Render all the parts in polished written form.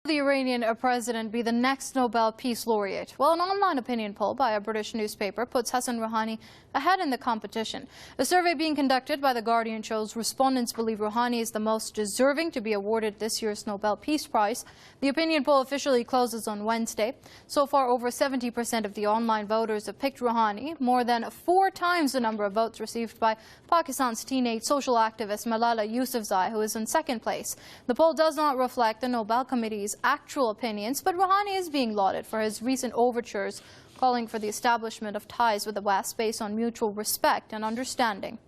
The Iranian president be the next Nobel Peace Laureate? Well, an online opinion poll by a British newspaper puts Hassan Rouhani ahead in the competition. A survey being conducted by The Guardian shows respondents believe Rouhani is the most deserving to be awarded this year's Nobel Peace Prize. The opinion poll officially closes on Wednesday. So far, over 70% of the online voters have picked Rouhani, more than 4 times the number of votes received by Pakistan's teenage social activist Malala Yousafzai, who is in second place. The poll does not reflect the Nobel Committee's actual opinions, but Rouhani is being lauded for his recent overtures calling for the establishment of ties with the West based on mutual respect and understanding.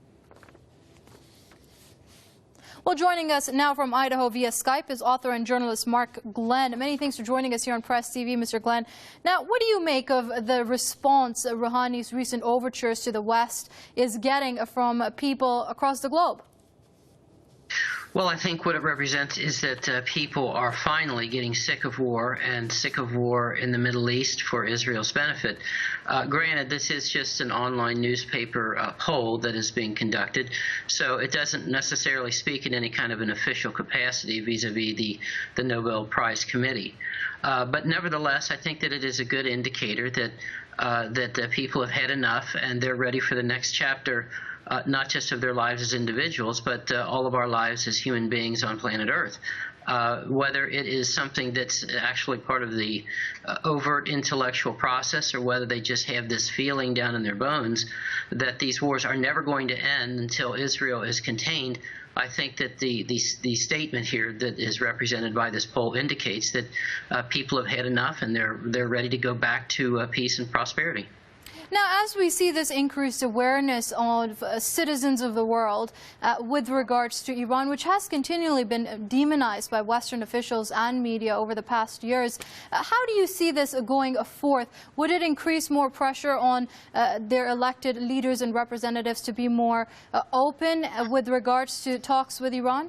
Well, joining us now from Idaho via Skype is author and journalist Mark Glenn. Many thanks for joining us here on Press TV, Mr. Glenn. Now, what do you make of the response Rouhani's recent overtures to the West is getting from people across the globe? Well, I think what it represents is that people are finally getting sick of war and sick of war in the Middle East for Israel's benefit. Granted, this is just an online newspaper poll that is being conducted, so it doesn't necessarily speak in any kind of an official capacity vis-a-vis the Nobel Prize Committee. But nevertheless, I think that it is a good indicator that people have had enough and they're ready for the next chapter. Not just of their lives as individuals, but all of our lives as human beings on planet Earth. Whether it is something that's actually part of the overt intellectual process, or whether they just have this feeling down in their bones that these wars are never going to end until Israel is contained, I think that the statement here that is represented by this poll indicates that people have had enough and they're ready to go back to peace and prosperity. Now, as we see this increased awareness of citizens of the world with regards to Iran, which has continually been demonized by Western officials and media over the past years, how do you see this going forth? Would it increase more pressure on their elected leaders and representatives to be more open with regards to talks with Iran?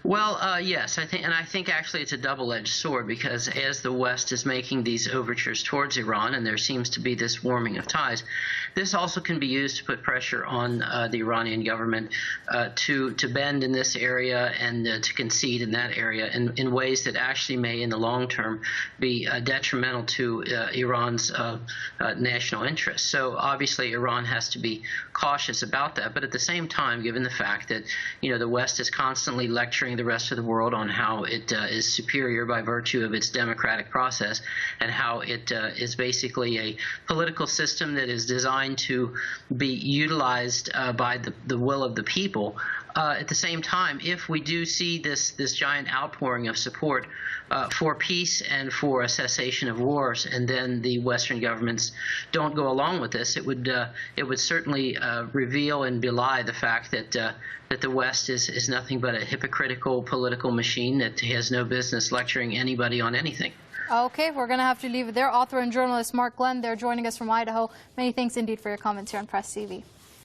Well, yes, I think actually it's a double-edged sword, because as the West is making these overtures towards Iran, and there seems to be this warming of ties, this also can be used to put pressure on the Iranian government to bend in this area and to concede in that area in ways that actually may, in the long term, be detrimental to Iran's national interests. So obviously, Iran has to be cautious about that. But at the same time, given the fact that the West is constantly lecturing the rest of the world on how it is superior by virtue of its democratic process, and how it is basically a political system that is designed to be utilized by the will of the people. At the same time, if we do see this giant outpouring of support for peace and for a cessation of wars, and then the Western governments don't go along with this, it would certainly reveal and belie the fact that the West is nothing but a hypocritical political machine that has no business lecturing anybody on anything. Okay, we're going to have to leave it there. Author and journalist Mark Glenn there joining us from Idaho. Many thanks indeed for your comments here on Press TV.